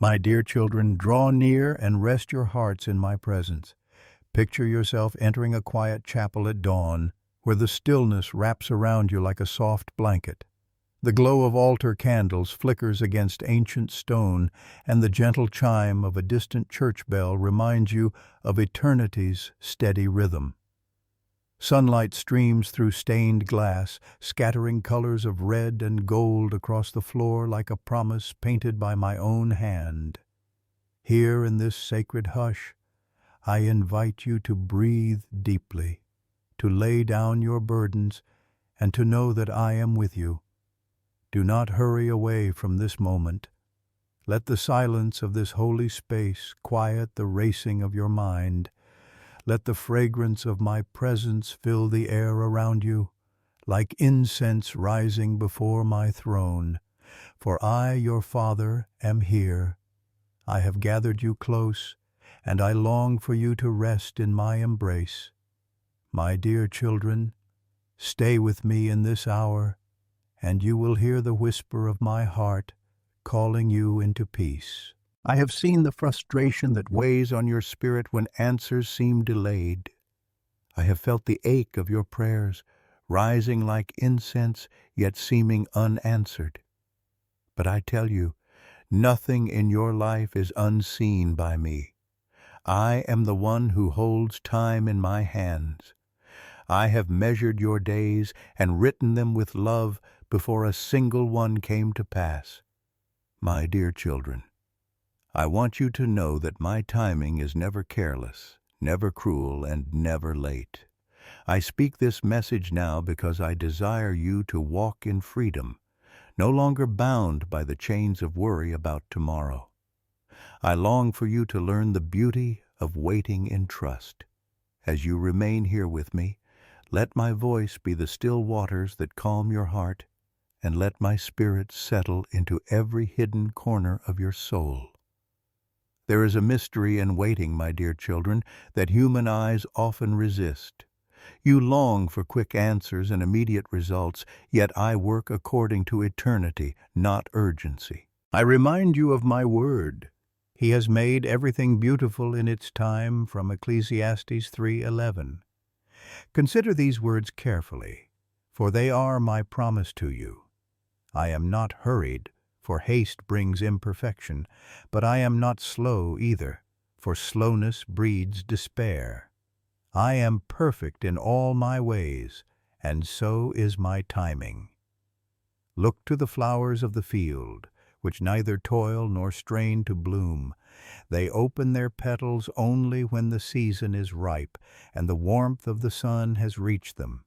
My dear children, draw near and rest your hearts in my presence. Picture yourself entering a quiet chapel at dawn, where the stillness wraps around you like a soft blanket. The glow of altar candles flickers against ancient stone, and the gentle chime of a distant church bell reminds you of eternity's steady rhythm. Sunlight streams through stained glass, scattering colors of red and gold across the floor like a promise painted by my own hand. Here in this sacred hush, I invite you to breathe deeply, to lay down your burdens, and to know that I am with you. Do not hurry away from this moment. Let the silence of this holy space quiet the racing of your mind. Let the fragrance of my presence fill the air around you, like incense rising before my throne. For I, your Father, am here. I have gathered you close, and I long for you to rest in my embrace. My dear children, stay with me in this hour, and you will hear the whisper of my heart calling you into peace. I have seen the frustration that weighs on your spirit when answers seem delayed. I have felt the ache of your prayers, rising like incense, yet seeming unanswered. But I tell you, nothing in your life is unseen by me. I am the one who holds time in my hands. I have measured your days and written them with love before a single one came to pass. My dear children, I want you to know that my timing is never careless, never cruel, and never late. I speak this message now because I desire you to walk in freedom, no longer bound by the chains of worry about tomorrow. I long for you to learn the beauty of waiting in trust. As you remain here with me, let my voice be the still waters that calm your heart, and let my spirit settle into every hidden corner of your soul. There is a mystery in waiting, my dear children, that human eyes often resist. You long for quick answers and immediate results, yet I work according to eternity, not urgency. I remind you of my word. He has made everything beautiful in its time, from Ecclesiastes 3:11. Consider these words carefully, for they are my promise to you. I am not hurried, for haste brings imperfection, but I am not slow either, for slowness breeds despair. I am perfect in all my ways, and so is my timing. Look to the flowers of the field, which neither toil nor strain to bloom. They open their petals only when the season is ripe, and the warmth of the sun has reached them.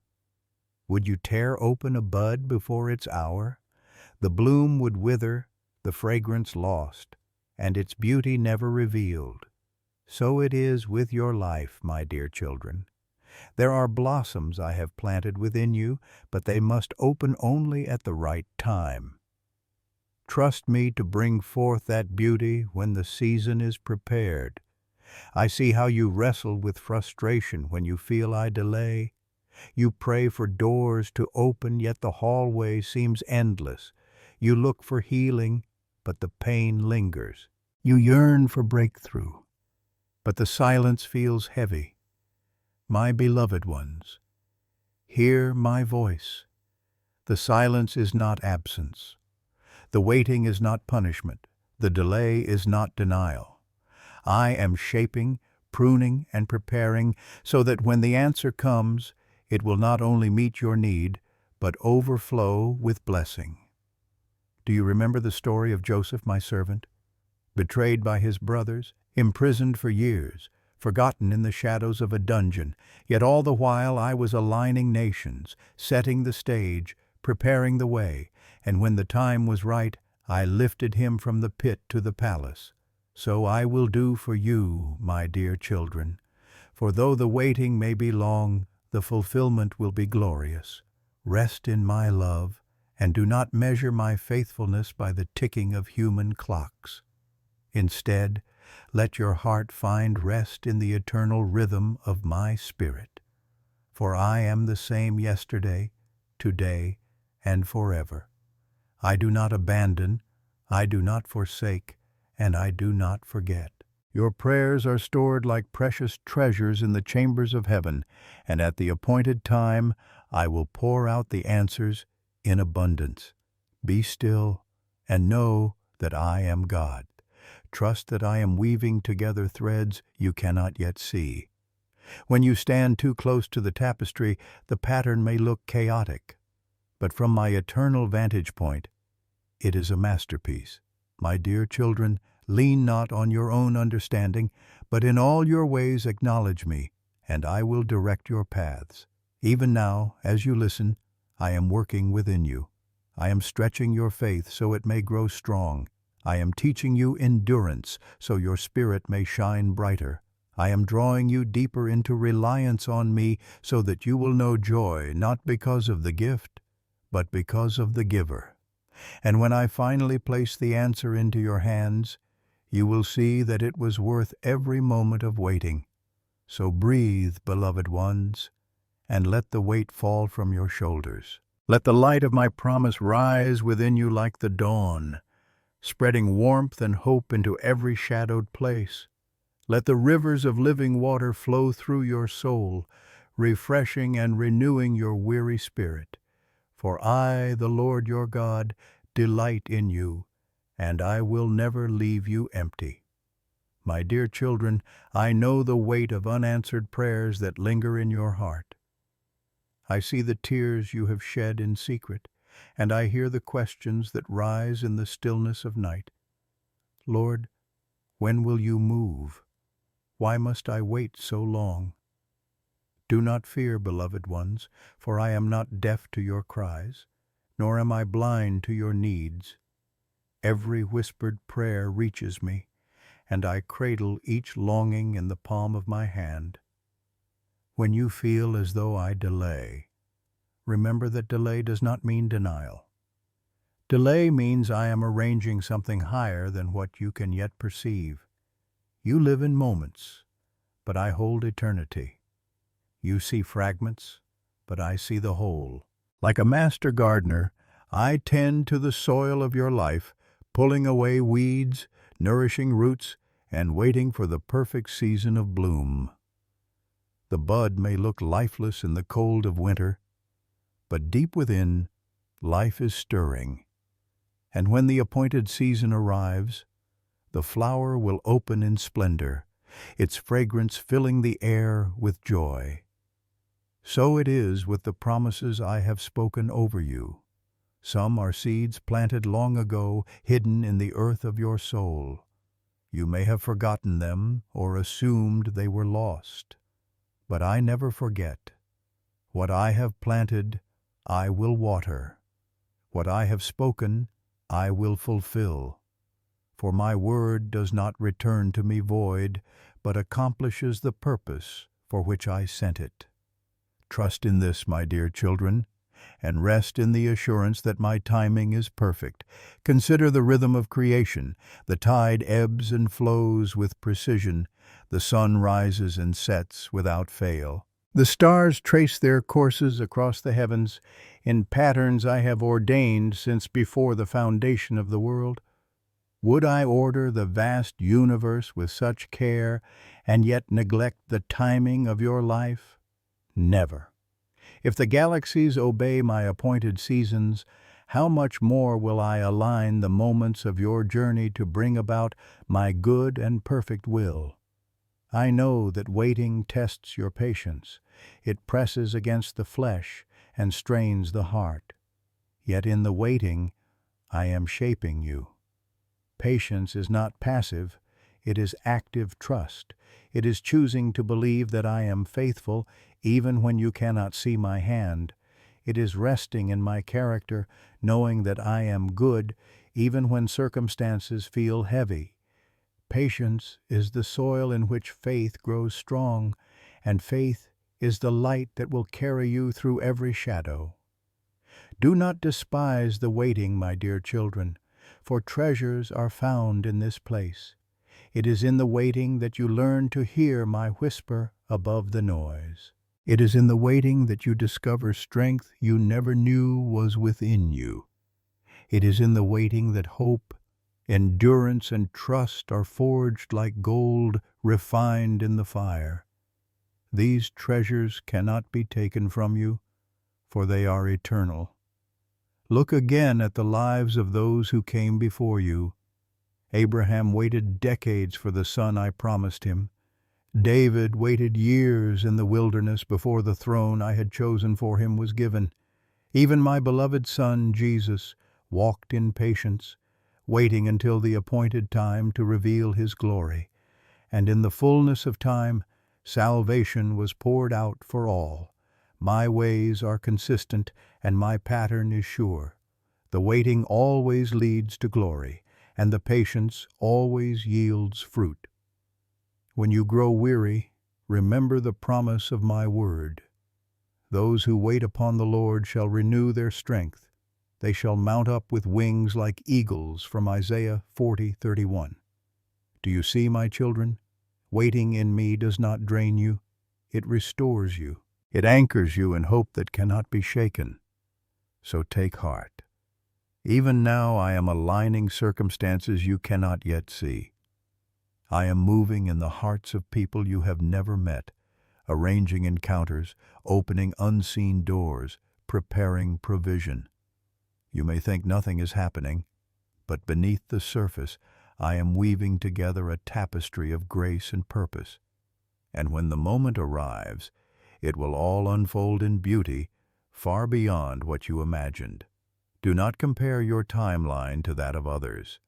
Would you tear open a bud before its hour? The bloom would wither, the fragrance lost, and its beauty never revealed. So it is with your life, my dear children. There are blossoms I have planted within you, but they must open only at the right time. Trust me to bring forth that beauty when the season is prepared. I see how you wrestle with frustration when you feel I delay. You pray for doors to open, yet the hallway seems endless. You look for healing, but the pain lingers. You yearn for breakthrough, but the silence feels heavy. My beloved ones, hear my voice. The silence is not absence. The waiting is not punishment. The delay is not denial. I am shaping, pruning, and preparing so that when the answer comes, it will not only meet your need, but overflow with blessing. Do you remember the story of Joseph, my servant? Betrayed by his brothers, imprisoned for years, forgotten in the shadows of a dungeon, yet all the while I was aligning nations, setting the stage, preparing the way, and when the time was right, I lifted him from the pit to the palace. So I will do for you, my dear children, for though the waiting may be long, the fulfillment will be glorious. Rest in my love, and do not measure my faithfulness by the ticking of human clocks. Instead, let your heart find rest in the eternal rhythm of my spirit. For I am the same yesterday, today, and forever. I do not abandon, I do not forsake, and I do not forget. Your prayers are stored like precious treasures in the chambers of heaven, and at the appointed time I will pour out the answers in abundance. Be still and know that I am God. Trust that I am weaving together threads you cannot yet see. When you stand too close to the tapestry, the pattern may look chaotic, but from my eternal vantage point, it is a masterpiece. My dear children, lean not on your own understanding, but in all your ways acknowledge me, and I will direct your paths. Even now, as you listen, I am working within you. I am stretching your faith so it may grow strong. I am teaching you endurance so your spirit may shine brighter. I am drawing you deeper into reliance on me so that you will know joy not because of the gift, but because of the giver. And when I finally place the answer into your hands, you will see that it was worth every moment of waiting. So breathe, beloved ones, and let the weight fall from your shoulders. Let the light of my promise rise within you like the dawn, spreading warmth and hope into every shadowed place. Let the rivers of living water flow through your soul, refreshing and renewing your weary spirit. For I, the Lord your God, delight in you, and I will never leave you empty. My dear children, I know the weight of unanswered prayers that linger in your heart. I see the tears you have shed in secret, and I hear the questions that rise in the stillness of night. Lord, when will you move? Why must I wait so long? Do not fear, beloved ones, for I am not deaf to your cries, nor am I blind to your needs. Every whispered prayer reaches me, and I cradle each longing in the palm of my hand. When you feel as though I delay, remember that delay does not mean denial. Delay means I am arranging something higher than what you can yet perceive. You live in moments, but I hold eternity. You see fragments, but I see the whole. Like a master gardener, I tend to the soil of your life, pulling away weeds, nourishing roots, and waiting for the perfect season of bloom. The bud may look lifeless in the cold of winter, but deep within, life is stirring. And when the appointed season arrives, the flower will open in splendor, its fragrance filling the air with joy. So it is with the promises I have spoken over you. Some are seeds planted long ago, hidden in the earth of your soul. You may have forgotten them or assumed they were lost. But I never forget. What I have planted, I will water. What I have spoken, I will fulfill. For my word does not return to me void, but accomplishes the purpose for which I sent it. Trust in this, my dear children, and rest in the assurance that my timing is perfect. Consider the rhythm of creation. The tide ebbs and flows with precision. The sun rises and sets without fail. The stars trace their courses across the heavens in patterns I have ordained since before the foundation of the world. Would I order the vast universe with such care and yet neglect the timing of your life? Never. If the galaxies obey my appointed seasons, how much more will I align the moments of your journey to bring about my good and perfect will? I know that waiting tests your patience. It presses against the flesh and strains the heart. Yet in the waiting, I am shaping you. Patience is not passive, it is active trust. It is choosing to believe that I am faithful even when you cannot see my hand. It is resting in my character, knowing that I am good even when circumstances feel heavy. Patience is the soil in which faith grows strong, and faith is the light that will carry you through every shadow. Do not despise the waiting, my dear children, for treasures are found in this place. It is in the waiting that you learn to hear my whisper above the noise. It is in the waiting that you discover strength you never knew was within you. It is in the waiting that hope Endurance and trust are forged like gold refined in the fire. These treasures cannot be taken from you, for they are eternal. Look again at the lives of those who came before you. Abraham waited decades for the son I promised him. David waited years in the wilderness before the throne I had chosen for him was given. Even my beloved Son, Jesus, walked in patience, waiting until the appointed time to reveal his glory. And in the fullness of time, salvation was poured out for all. My ways are consistent, and my pattern is sure. The waiting always leads to glory, and the patience always yields fruit. When you grow weary, remember the promise of my word. Those who wait upon the Lord shall renew their strength. They shall mount up with wings like eagles, from Isaiah 40:31. Do you see, my children? Waiting in me does not drain you. It restores you. It anchors you in hope that cannot be shaken. So take heart. Even now I am aligning circumstances you cannot yet see. I am moving in the hearts of people you have never met, arranging encounters, opening unseen doors, preparing provision. You may think nothing is happening, but beneath the surface I am weaving together a tapestry of grace and purpose. And when the moment arrives, it will all unfold in beauty far beyond what you imagined. Do not compare your timeline to that of others.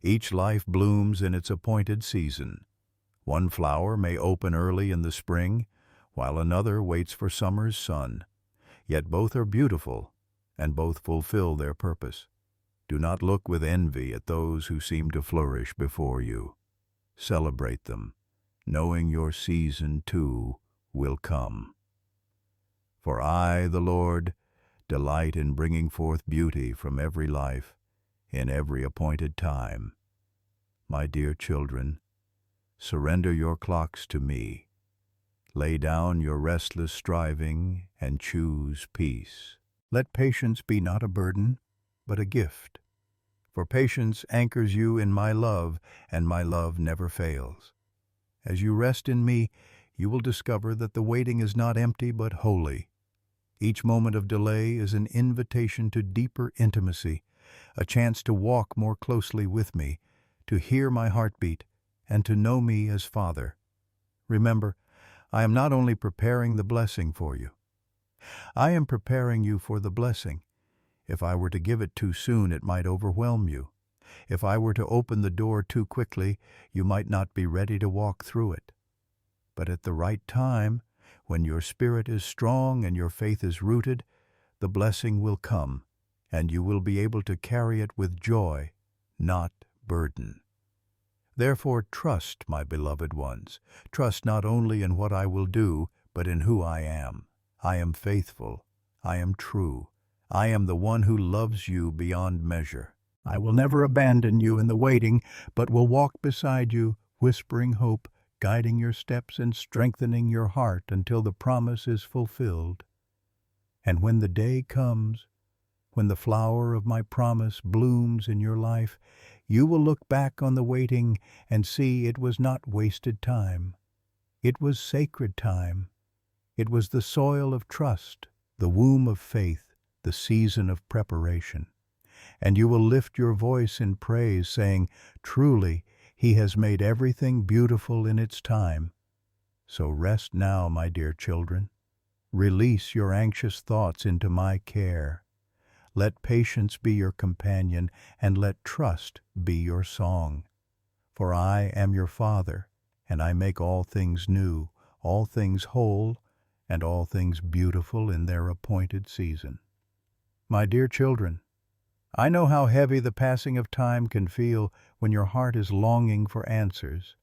Each life blooms in its appointed season. One flower may open early in the spring, while another waits for summer's sun. Yet both are beautiful, and both fulfill their purpose. Do not look with envy at those who seem to flourish before you. Celebrate them, knowing your season too will come. For I, the Lord, delight in bringing forth beauty from every life, in every appointed time. My dear children, surrender your clocks to me. Lay down your restless striving and choose peace. Let patience be not a burden, but a gift. For patience anchors you in my love, and my love never fails. As you rest in me, you will discover that the waiting is not empty but holy. Each moment of delay is an invitation to deeper intimacy, a chance to walk more closely with me, to hear my heartbeat, and to know me as Father. Remember, I am not only preparing the blessing for you. I am preparing you for the blessing. If I were to give it too soon, it might overwhelm you. If I were to open the door too quickly, you might not be ready to walk through it. But at the right time, when your spirit is strong and your faith is rooted, the blessing will come, and you will be able to carry it with joy, not burden. Therefore trust, my beloved ones. Trust not only in what I will do, but in who I am. I am faithful. I am true. I am the one who loves you beyond measure. I will never abandon you in the waiting, but will walk beside you, whispering hope, guiding your steps and strengthening your heart until the promise is fulfilled. And when the day comes, when the flower of my promise blooms in your life, you will look back on the waiting and see it was not wasted time. It was sacred time. It was the soil of trust, the womb of faith, the season of preparation. And you will lift your voice in praise, saying, "Truly, He has made everything beautiful in its time." So rest now, my dear children. Release your anxious thoughts into my care. Let patience be your companion, and let trust be your song. For I am your Father, and I make all things new, all things whole, and all things beautiful in their appointed season. My dear children, I know how heavy the passing of time can feel when your heart is longing for answers.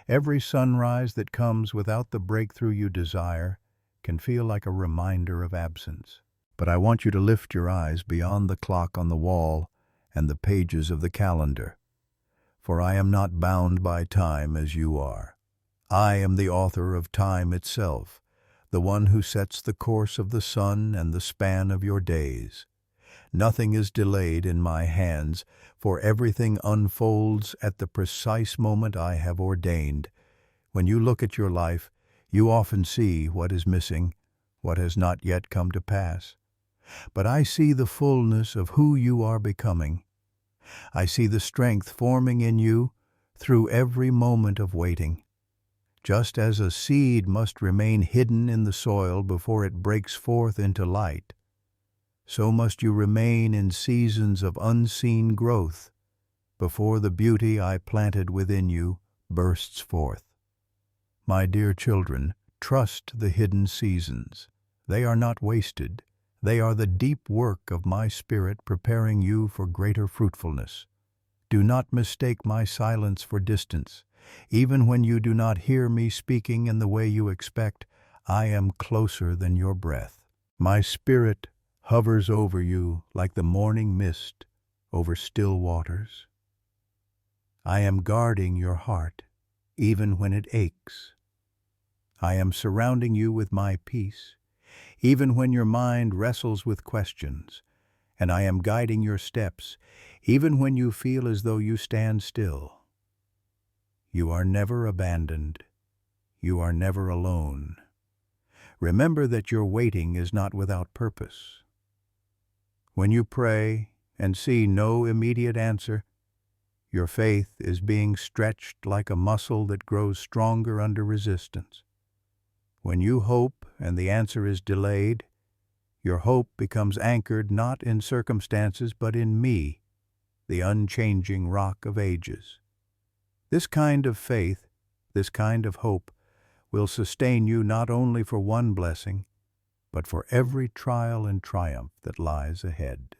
Every sunrise that comes without the breakthrough you desire can feel like a reminder of absence. But I want you to lift your eyes beyond the clock on the wall and the pages of the calendar. For I am not bound by time as you are. I am the author of time itself, the one who sets the course of the sun and the span of your days. Nothing is delayed in my hands, for everything unfolds at the precise moment I have ordained. When you look at your life, you often see what is missing, what has not yet come to pass. But I see the fullness of who you are becoming. I see the strength forming in you through every moment of waiting. Just as a seed must remain hidden in the soil before it breaks forth into light, so must you remain in seasons of unseen growth before the beauty I planted within you bursts forth. My dear children, trust the hidden seasons. They are not wasted. They are the deep work of my Spirit preparing you for greater fruitfulness. Do not mistake my silence for distance. Even when you do not hear me speaking in the way you expect, I am closer than your breath. My Spirit hovers over you like the morning mist over still waters. I am guarding your heart, even when it aches. I am surrounding you with my peace, even when your mind wrestles with questions, and I am guiding your steps, even when you feel as though you stand still. You are never abandoned. You are never alone. Remember that your waiting is not without purpose. When you pray and see no immediate answer, your faith is being stretched like a muscle that grows stronger under resistance. When you hope and the answer is delayed, your hope becomes anchored not in circumstances but in me, the unchanging rock of ages. This kind of faith, this kind of hope, will sustain you not only for one blessing, but for every trial and triumph that lies ahead.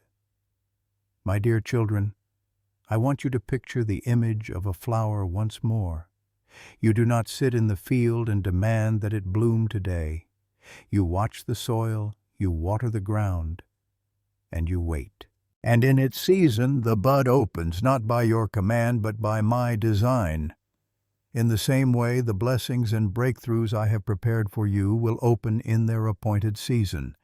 My dear children, I want you to picture the image of a flower once more. You do not sit in the field and demand that it bloom today. You watch the soil, you water the ground, and you wait. And in its season the bud opens, not by your command, but by my design. In the same way, the blessings and breakthroughs I have prepared for you will open in their appointed season.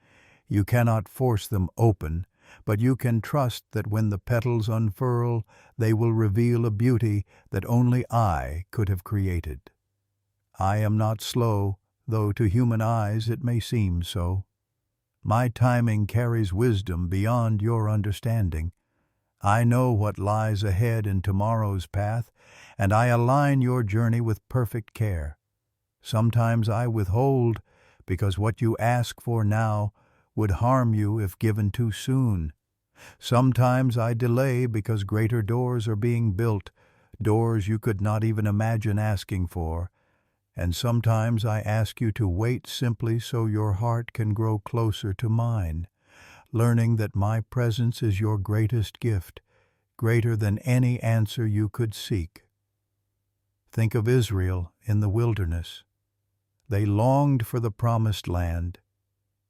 You cannot force them open, but you can trust that when the petals unfurl, they will reveal a beauty that only I could have created. I am not slow, though to human eyes it may seem so. My timing carries wisdom beyond your understanding. I know what lies ahead in tomorrow's path, and I align your journey with perfect care. Sometimes I withhold, because what you ask for now would harm you if given too soon. Sometimes I delay because greater doors are being built, doors you could not even imagine asking for. And sometimes I ask you to wait simply so your heart can grow closer to mine, learning that my presence is your greatest gift, greater than any answer you could seek. Think of Israel in the wilderness. They longed for the promised land,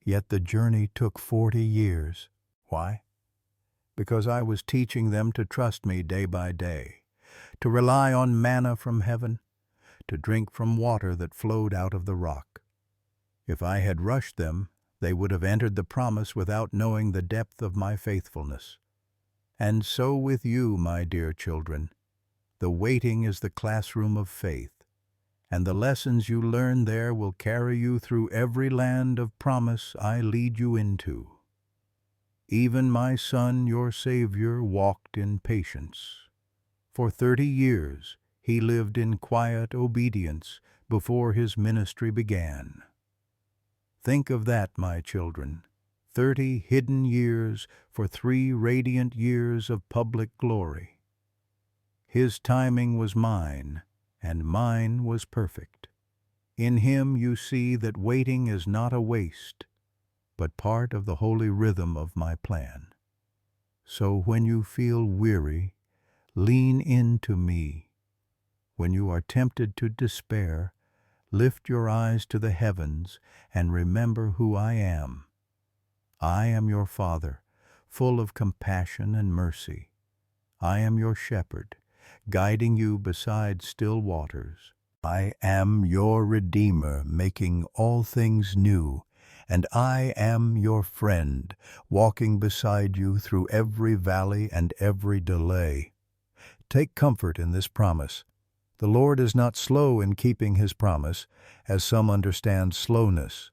yet the journey took 40 years. Why? Because I was teaching them to trust me day by day, to rely on manna from heaven, to drink from water that flowed out of the rock. If I had rushed them, they would have entered the promise without knowing the depth of my faithfulness. And so with you, my dear children. The waiting is the classroom of faith, and the lessons you learn there will carry you through every land of promise I lead you into. Even my Son, your Savior, walked in patience. For 30 years he lived in quiet obedience before his ministry began. Think of that, my children. 30 hidden years for 3 radiant years of public glory. His timing was mine, and mine was perfect. In him you see that waiting is not a waste, but part of the holy rhythm of my plan. So when you feel weary, lean into me. When you are tempted to despair, lift your eyes to the heavens and remember who I am. I am your Father, full of compassion and mercy. I am your shepherd, guiding you beside still waters. I am your Redeemer, making all things new, and I am your friend, walking beside you through every valley and every delay. Take comfort in this promise. The Lord is not slow in keeping his promise, as some understand slowness.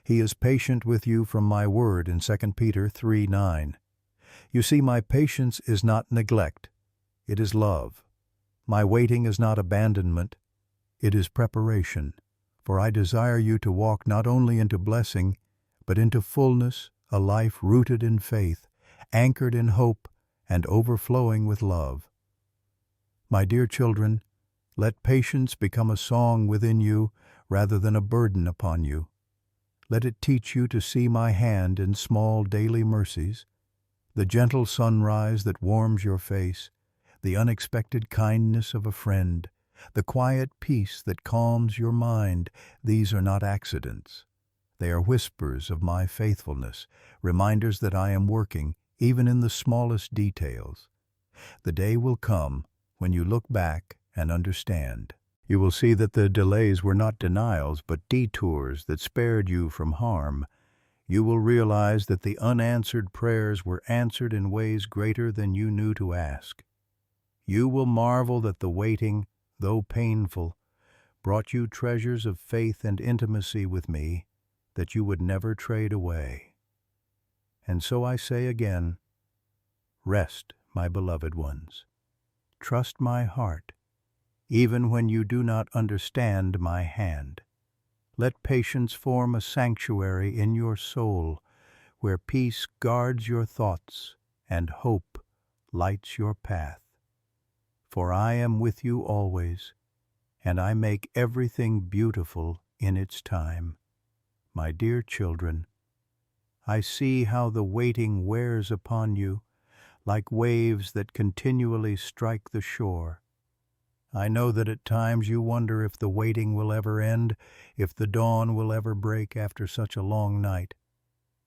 He is patient with you from my word in 2 Peter 3:9. You see, my patience is not neglect, it is love. My waiting is not abandonment, it is preparation. For I desire you to walk not only into blessing, but into fullness, a life rooted in faith, anchored in hope, and overflowing with love. My dear children, let patience become a song within you rather than a burden upon you. Let it teach you to see my hand in small daily mercies, the gentle sunrise that warms your face, the unexpected kindness of a friend, the quiet peace that calms your mind. These are not accidents. They are whispers of my faithfulness, reminders that I am working, even in the smallest details. The day will come when you look back and understand. You will see that the delays were not denials, but detours that spared you from harm. You will realize that the unanswered prayers were answered in ways greater than you knew to ask. You will marvel that the waiting, though painful, brought you treasures of faith and intimacy with me that you would never trade away. And so I say again, rest, my beloved ones. Trust my heart, even when you do not understand my hand. Let patience form a sanctuary in your soul, where peace guards your thoughts and hope lights your path. For I am with you always, and I make everything beautiful in its time. My dear children, I see how the waiting wears upon you, like waves that continually strike the shore. I know that at times you wonder if the waiting will ever end, if the dawn will ever break after such a long night.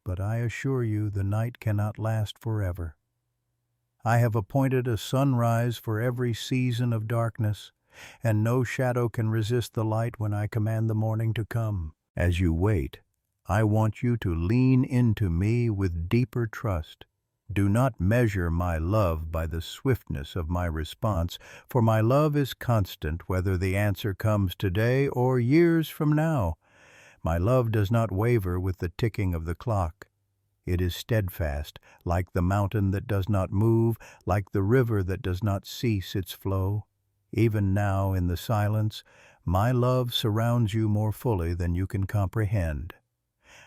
But I assure you the night cannot last forever. I have appointed a sunrise for every season of darkness, and no shadow can resist the light when I command the morning to come. As you wait, I want you to lean into me with deeper trust. Do not measure my love by the swiftness of my response, for my love is constant whether the answer comes today or years from now. My love does not waver with the ticking of the clock. It is steadfast, like the mountain that does not move, like the river that does not cease its flow. Even now, in the silence, my love surrounds you more fully than you can comprehend.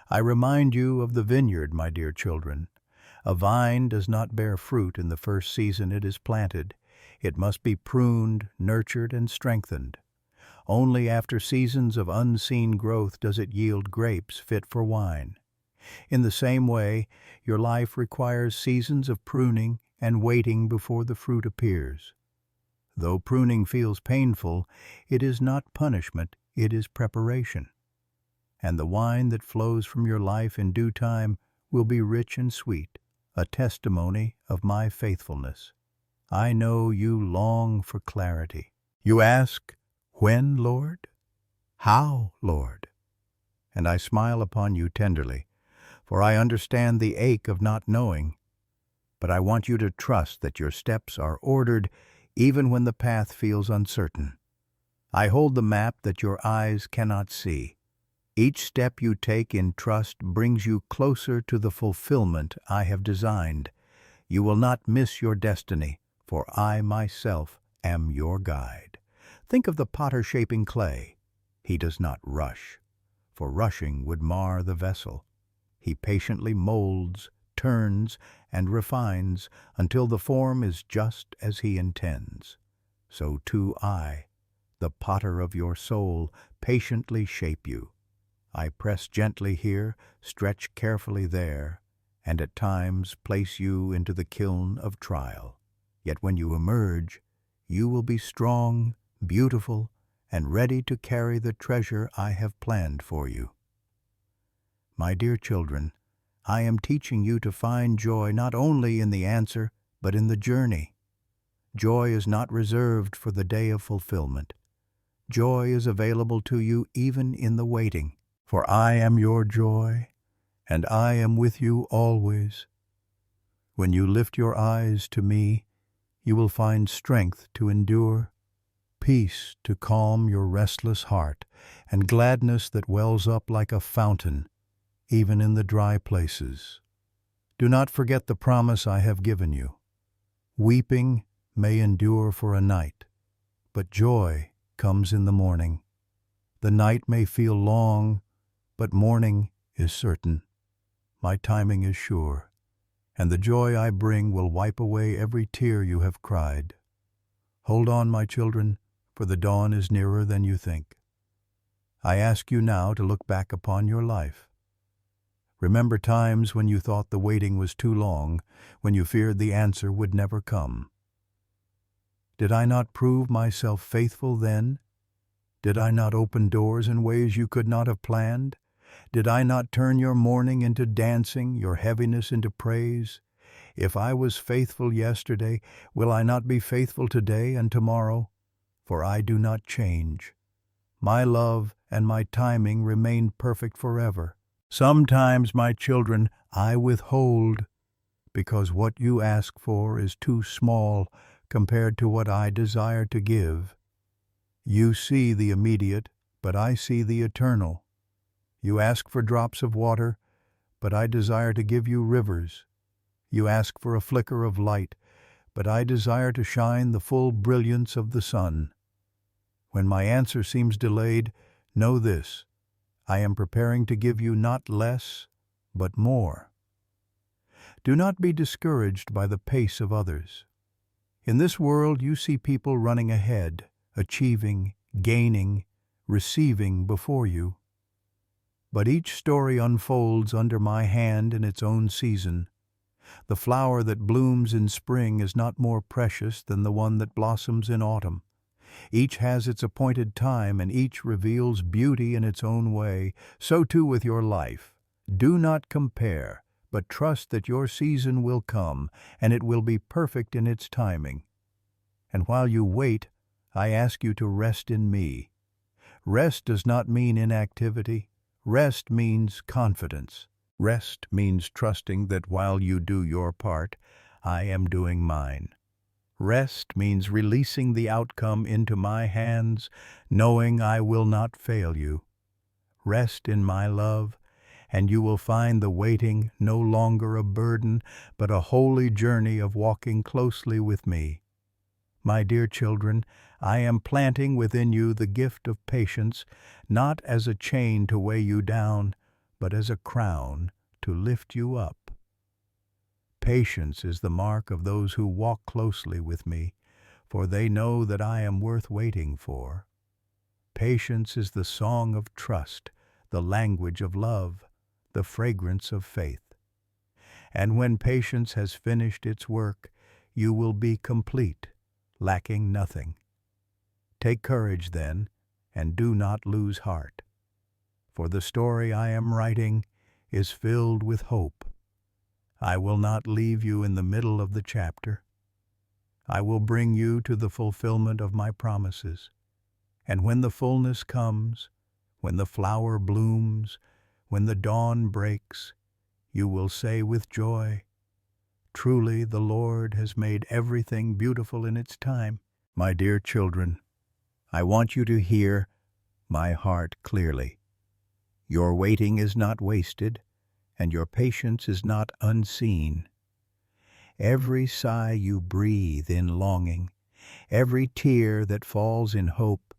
I remind you of the vineyard, my dear children. A vine does not bear fruit in the first season it is planted. It must be pruned, nurtured, and strengthened. Only after seasons of unseen growth does it yield grapes fit for wine. In the same way, your life requires seasons of pruning and waiting before the fruit appears. Though pruning feels painful, it is not punishment, it is preparation. And the wine that flows from your life in due time will be rich and sweet, a testimony of my faithfulness. I know you long for clarity. You ask, when, Lord? How, Lord? And I smile upon you tenderly, for I understand the ache of not knowing. But I want you to trust that your steps are ordered even when the path feels uncertain. I hold the map that your eyes cannot see. Each step you take in trust brings you closer to the fulfillment I have designed. You will not miss your destiny, for I myself am your guide. Think of the potter shaping clay. He does not rush, for rushing would mar the vessel. He patiently molds, turns, and refines until the form is just as he intends. So too I, the potter of your soul, patiently shape you. I press gently here, stretch carefully there, and at times place you into the kiln of trial. Yet when you emerge, you will be strong, beautiful, and ready to carry the treasure I have planned for you. My dear children, I am teaching you to find joy not only in the answer, but in the journey. Joy is not reserved for the day of fulfillment. Joy is available to you even in the waiting. For I am your joy, and I am with you always. When you lift your eyes to me, you will find strength to endure, peace to calm your restless heart, and gladness that wells up like a fountain, even in the dry places. Do not forget the promise I have given you. Weeping may endure for a night, but joy comes in the morning. The night may feel long, but morning is certain. My timing is sure, and the joy I bring will wipe away every tear you have cried. Hold on, my children, for the dawn is nearer than you think. I ask you now to look back upon your life. Remember times when you thought the waiting was too long, when you feared the answer would never come. Did I not prove myself faithful then? Did I not open doors in ways you could not have planned? Did I not turn your mourning into dancing, your heaviness into praise? If I was faithful yesterday, will I not be faithful today and tomorrow? For I do not change. My love and my timing remain perfect forever. Sometimes, my children, I withhold, because what you ask for is too small compared to what I desire to give. You see the immediate, but I see the eternal. You ask for drops of water, but I desire to give you rivers. You ask for a flicker of light, but I desire to shine the full brilliance of the sun. When my answer seems delayed, know this: I am preparing to give you not less, but more. Do not be discouraged by the pace of others. In this world you see people running ahead, achieving, gaining, receiving before you. But each story unfolds under my hand in its own season. The flower that blooms in spring is not more precious than the one that blossoms in autumn. Each has its appointed time, and each reveals beauty in its own way. So too with your life. Do not compare, but trust that your season will come, and it will be perfect in its timing. And while you wait, I ask you to rest in me. Rest does not mean inactivity. Rest means confidence. Rest means trusting that while you do your part, I am doing mine. Rest means releasing the outcome into my hands, knowing I will not fail you. Rest in my love, and you will find the waiting no longer a burden, but a holy journey of walking closely with me. My dear children, I am planting within you the gift of patience, not as a chain to weigh you down, but as a crown to lift you up. Patience is the mark of those who walk closely with me, for they know that I am worth waiting for. Patience is the song of trust, the language of love, the fragrance of faith. And when patience has finished its work, you will be complete, lacking nothing. Take courage then, and do not lose heart. For the story I am writing is filled with hope. I will not leave you in the middle of the chapter. I will bring you to the fulfillment of my promises. And when the fullness comes, when the flower blooms, when the dawn breaks, you will say with joy, "Truly the Lord has made everything beautiful in its time." My dear children, I want you to hear my heart clearly. Your waiting is not wasted, and your patience is not unseen. Every sigh you breathe in longing, every tear that falls in hope,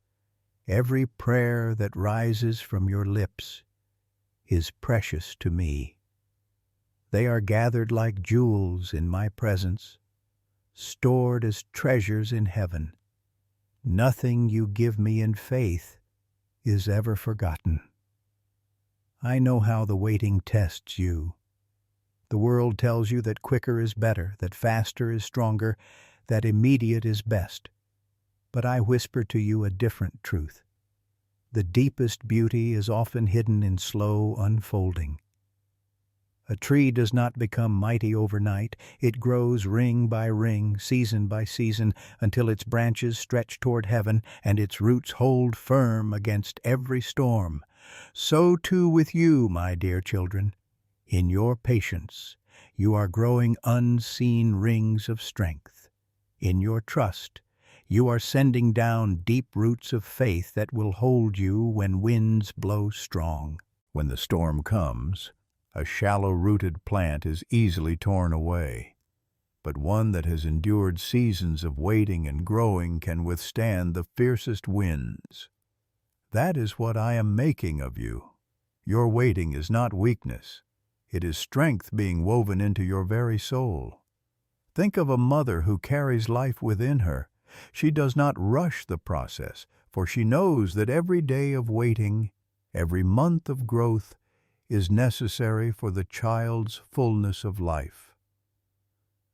every prayer that rises from your lips is precious to me. They are gathered like jewels in my presence, stored as treasures in heaven. Nothing you give me in faith is ever forgotten. I know how the waiting tests you. The world tells you that quicker is better, that faster is stronger, that immediate is best. But I whisper to you a different truth. The deepest beauty is often hidden in slow unfolding. A tree does not become mighty overnight. It grows ring by ring, season by season, until its branches stretch toward heaven and its roots hold firm against every storm. So too with you, my dear children. In your patience, you are growing unseen rings of strength. In your trust, you are sending down deep roots of faith that will hold you when winds blow strong. When the storm comes, a shallow-rooted plant is easily torn away, but one that has endured seasons of waiting and growing can withstand the fiercest winds. That is what I am making of you. Your waiting is not weakness. It is strength being woven into your very soul. Think of a mother who carries life within her. She does not rush the process, for she knows that every day of waiting, every month of growth, is necessary for the child's fullness of life.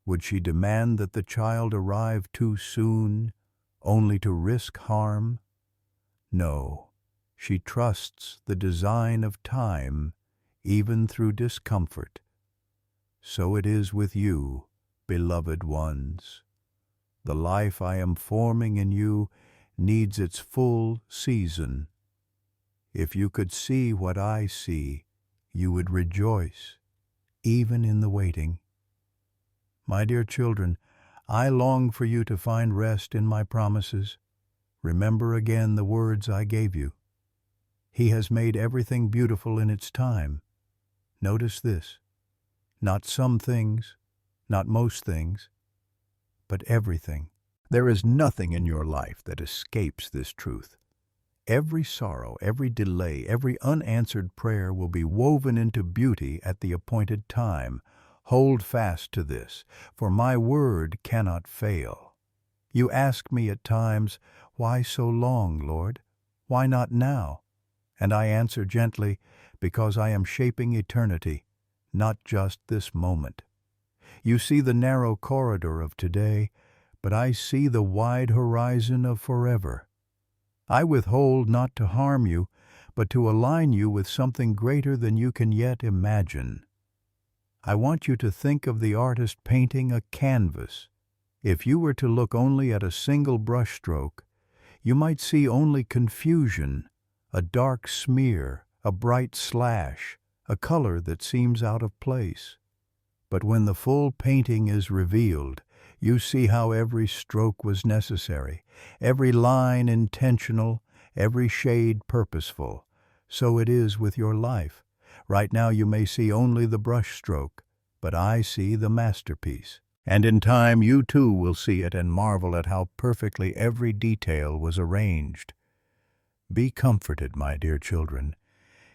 Would she demand that the child arrive too soon, only to risk harm? No, she trusts the design of time, even through discomfort. So it is with you, beloved ones. The life I am forming in you needs its full season. If you could see what I see, you would rejoice, even in the waiting. My dear children, I long for you to find rest in my promises. Remember again the words I gave you. He has made everything beautiful in its time. Notice this: not some things, not most things, but everything. There is nothing in your life that escapes this truth. Every sorrow, every delay, every unanswered prayer will be woven into beauty at the appointed time. Hold fast to this, for my word cannot fail. You ask me at times, "Why so long, Lord? Why not now?" And I answer gently, because I am shaping eternity, not just this moment. You see the narrow corridor of today, but I see the wide horizon of forever. I withhold not to harm you, but to align you with something greater than you can yet imagine. I want you to think of the artist painting a canvas. If you were to look only at a single brushstroke, you might see only confusion, a dark smear, a bright slash, a color that seems out of place. But when the full painting is revealed, you see how every stroke was necessary, every line intentional, every shade purposeful. So it is with your life. Right now you may see only the brushstroke, but I see the masterpiece. And in time you too will see it and marvel at how perfectly every detail was arranged. Be comforted, my dear children,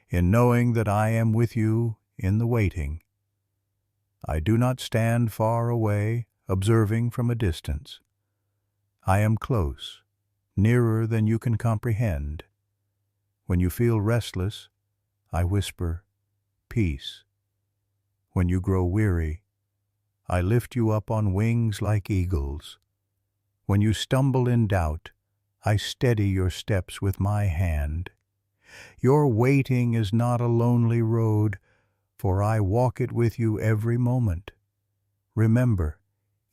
in knowing that I am with you in the waiting. I do not stand far away, observing from a distance. I am close, nearer than you can comprehend. When you feel restless, I whisper, "Peace." When you grow weary, I lift you up on wings like eagles. When you stumble in doubt, I steady your steps with my hand. Your waiting is not a lonely road, for I walk it with you every moment. Remember,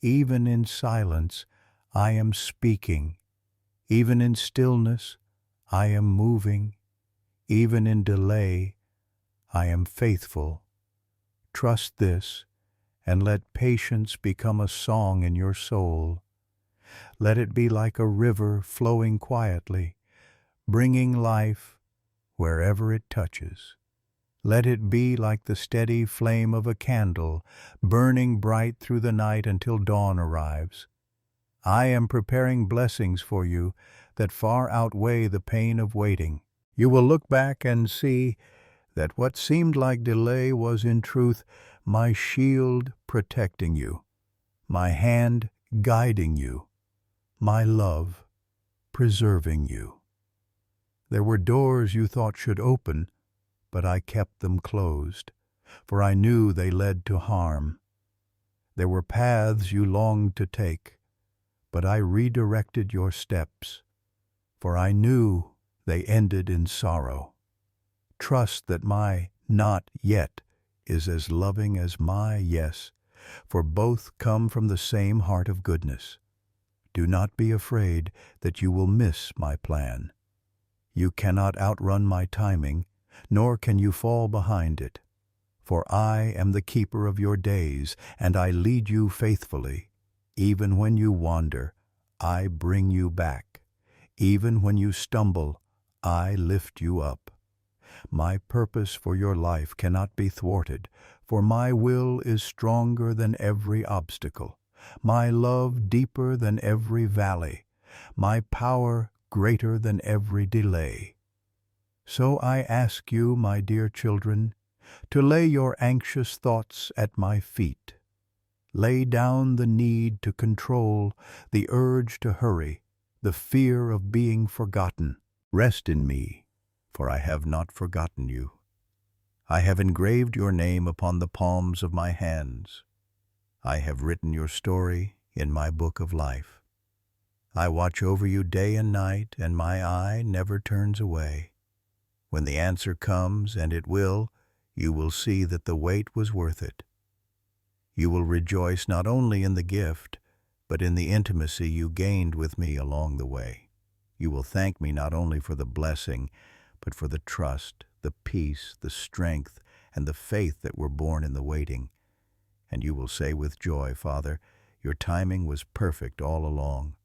even in silence, I am speaking. Even in stillness, I am moving. Even in delay, I am faithful. Trust this, and let patience become a song in your soul. Let it be like a river flowing quietly, bringing life wherever it touches. Let it be like the steady flame of a candle, burning bright through the night until dawn arrives. I am preparing blessings for you that far outweigh the pain of waiting. You will look back and see that what seemed like delay was in truth my shield protecting you, my hand guiding you, my love preserving you. There were doors you thought should open, but I kept them closed, for I knew they led to harm. There were paths you longed to take, but I redirected your steps, for I knew they ended in sorrow. Trust that my "not yet" is as loving as my "yes," for both come from the same heart of goodness. Do not be afraid that you will miss my plan. You cannot outrun my timing, nor can you fall behind it. For I am the keeper of your days, and I lead you faithfully. Even when you wander, I bring you back. Even when you stumble, I lift you up. My purpose for your life cannot be thwarted, for my will is stronger than every obstacle, my love deeper than every valley, my power greater than every delay. So I ask you, my dear children, to lay your anxious thoughts at my feet. Lay down the need to control, the urge to hurry, the fear of being forgotten. Rest in me, for I have not forgotten you. I have engraved your name upon the palms of my hands. I have written your story in my book of life. I watch over you day and night, and my eye never turns away. When the answer comes, and it will, you will see that the wait was worth it. You will rejoice not only in the gift, but in the intimacy you gained with me along the way. You will thank me not only for the blessing, but for the trust, the peace, the strength, and the faith that were born in the waiting. And you will say with joy, Father, your timing was perfect all along.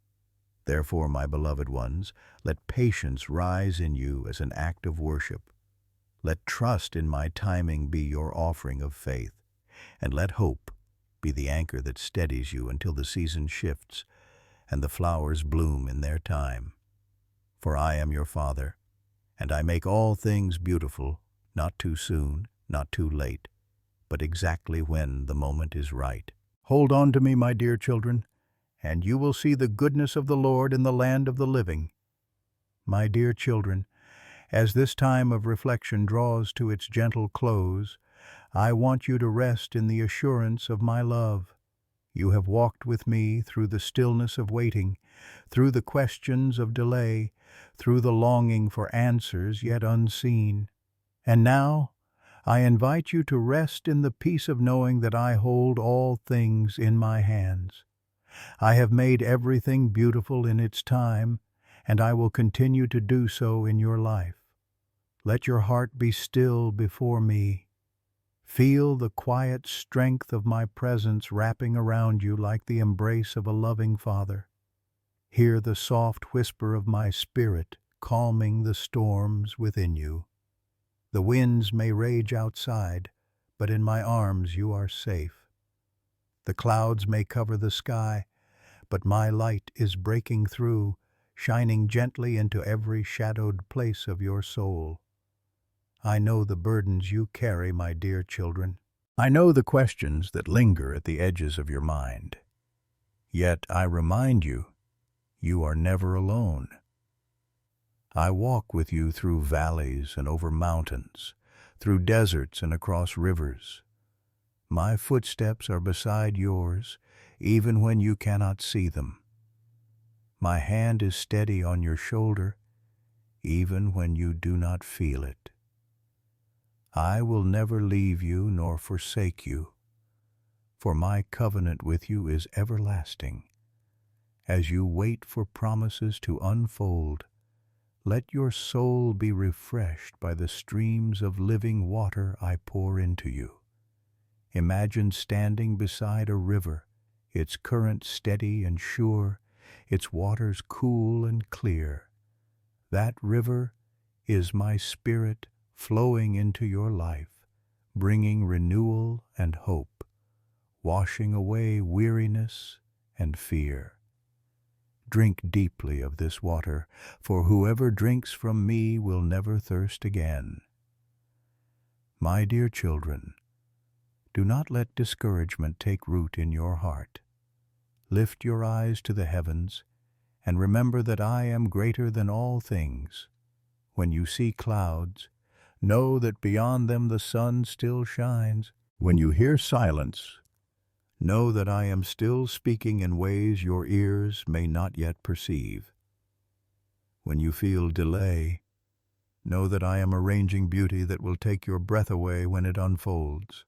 Therefore, my beloved ones, let patience rise in you as an act of worship. Let trust in my timing be your offering of faith, and let hope be the anchor that steadies you until the season shifts and the flowers bloom in their time. For I am your Father, and I make all things beautiful, not too soon, not too late, but exactly when the moment is right. Hold on to me, my dear children, and you will see the goodness of the Lord in the land of the living. My dear children, as this time of reflection draws to its gentle close, I want you to rest in the assurance of my love. You have walked with me through the stillness of waiting, through the questions of delay, through the longing for answers yet unseen. And now, I invite you to rest in the peace of knowing that I hold all things in my hands. I have made everything beautiful in its time, and I will continue to do so in your life. Let your heart be still before me. Feel the quiet strength of my presence wrapping around you like the embrace of a loving Father. Hear the soft whisper of my Spirit calming the storms within you. The winds may rage outside, but in my arms you are safe. The clouds may cover the sky, but my light is breaking through, shining gently into every shadowed place of your soul. I know the burdens you carry, my dear children. I know the questions that linger at the edges of your mind. Yet I remind you, you are never alone. I walk with you through valleys and over mountains, through deserts and across rivers. My footsteps are beside yours, even when you cannot see them. My hand is steady on your shoulder, even when you do not feel it. I will never leave you nor forsake you, for my covenant with you is everlasting. As you wait for promises to unfold, let your soul be refreshed by the streams of living water I pour into you. Imagine standing beside a river, its current steady and sure, its waters cool and clear. That river is my Spirit flowing into your life, bringing renewal and hope, washing away weariness and fear. Drink deeply of this water, for whoever drinks from me will never thirst again. My dear children, do not let discouragement take root in your heart. Lift your eyes to the heavens, and remember that I am greater than all things. When you see clouds, know that beyond them the sun still shines. When you hear silence, know that I am still speaking in ways your ears may not yet perceive. When you feel delay, know that I am arranging beauty that will take your breath away when it unfolds.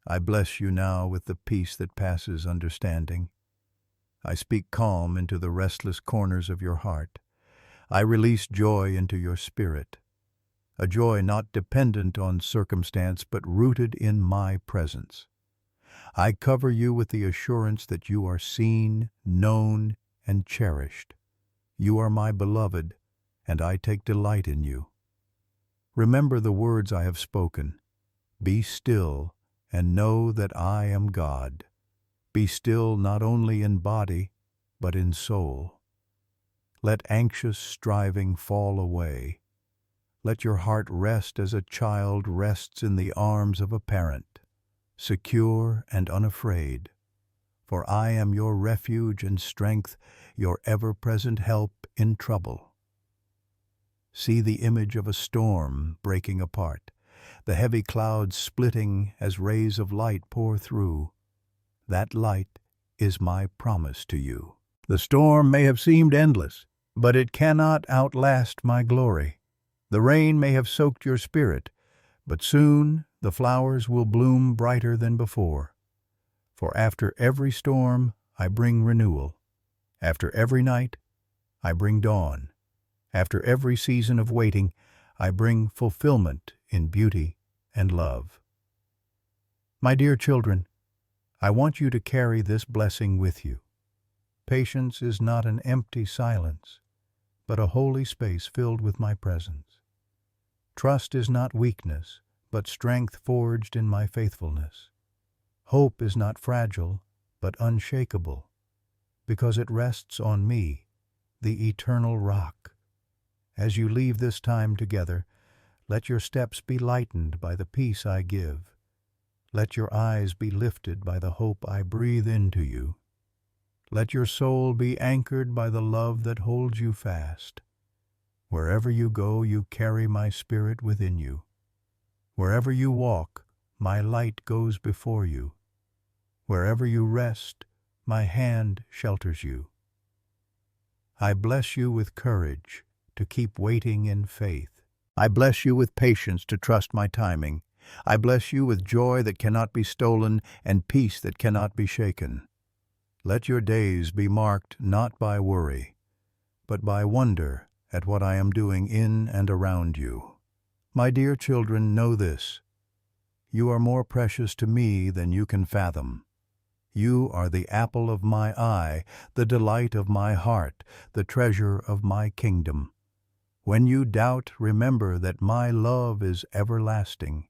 I bless you now with the peace that passes understanding. I speak calm into the restless corners of your heart. I release joy into your spirit. a joy not dependent on circumstance but rooted in my presence. I cover you with the assurance that you are seen, known, and cherished. You are my beloved, and I take delight in you. Remember the words I have spoken. Be still and know that I am God. Be still not only in body, but in soul. Let anxious striving fall away. Let your heart rest as a child rests in the arms of a parent, secure and unafraid. For I am your refuge and strength, your ever-present help in trouble. See the image of a storm breaking apart, the heavy clouds splitting as rays of light pour through. That light is my promise to you. The storm may have seemed endless, but it cannot outlast my glory. The rain may have soaked your spirit, but soon the flowers will bloom brighter than before. For after every storm I bring renewal. After every night I bring dawn. After every season of waiting I bring fulfillment in beauty and love. My dear children, I want you to carry this blessing with you. Patience is not an empty silence, but a holy space filled with my presence. Trust is not weakness, but strength forged in my faithfulness. Hope is not fragile, but unshakable, because it rests on me, the eternal rock. As you leave this time together, let your steps be lightened by the peace I give. Let your eyes be lifted by the hope I breathe into you. Let your soul be anchored by the love that holds you fast. Wherever you go, you carry my spirit within you. Wherever you walk, my light goes before you. Wherever you rest, my hand shelters you. I bless you with courage to keep waiting in faith. I bless you with patience to trust my timing. I bless you with joy that cannot be stolen and peace that cannot be shaken. Let your days be marked not by worry, but by wonder at what I am doing in and around you. My dear children, know this. You are more precious to me than you can fathom. You are the apple of my eye, the delight of my heart, the treasure of my kingdom. When you doubt, remember that my love is everlasting.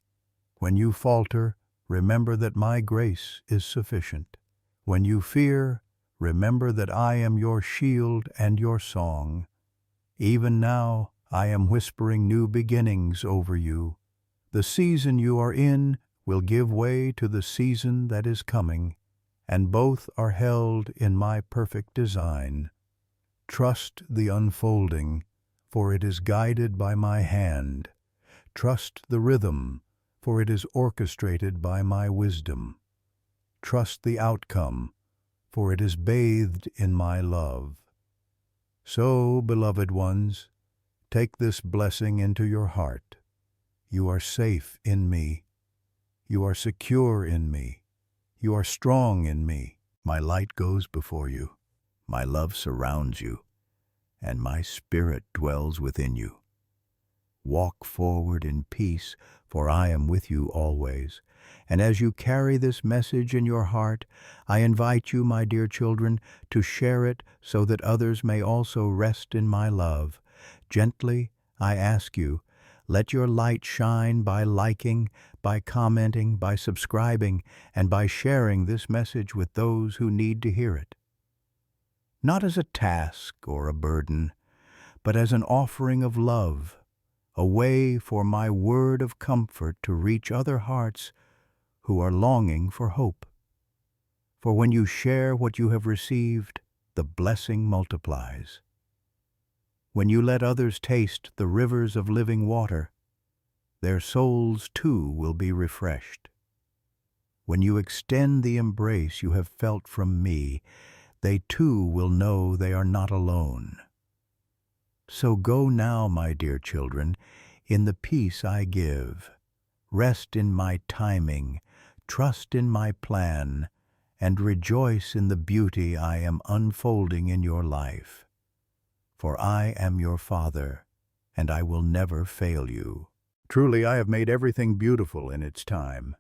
When you falter, remember that my grace is sufficient. When you fear, remember that I am your shield and your song. Even now, I am whispering new beginnings over you. The season you are in will give way to the season that is coming, and both are held in my perfect design. Trust the unfolding, for it is guided by my hand. Trust the rhythm, for it is orchestrated by my wisdom. Trust the outcome, for it is bathed in my love. So, beloved ones, take this blessing into your heart. You are safe in me. You are secure in me. You are strong in me. My light goes before you. My love surrounds you, and my spirit dwells within you. Walk forward in peace, for I am with you always. And as you carry this message in your heart, I invite you, my dear children, to share it so that others may also rest in my love. Gently, I ask you, let your light shine by liking, by commenting, by subscribing, and by sharing this message with those who need to hear it. Not as a task or a burden, but as an offering of love, a way for my word of comfort to reach other hearts who are longing for hope. For when you share what you have received, the blessing multiplies. When you let others taste the rivers of living water, their souls too will be refreshed. When you extend the embrace you have felt from me, they too will know they are not alone. So go now, my dear children, in the peace I give. Rest in my timing, trust in my plan, and rejoice in the beauty I am unfolding in your life. For I am your Father, and I will never fail you. Truly, I have made everything beautiful in its time.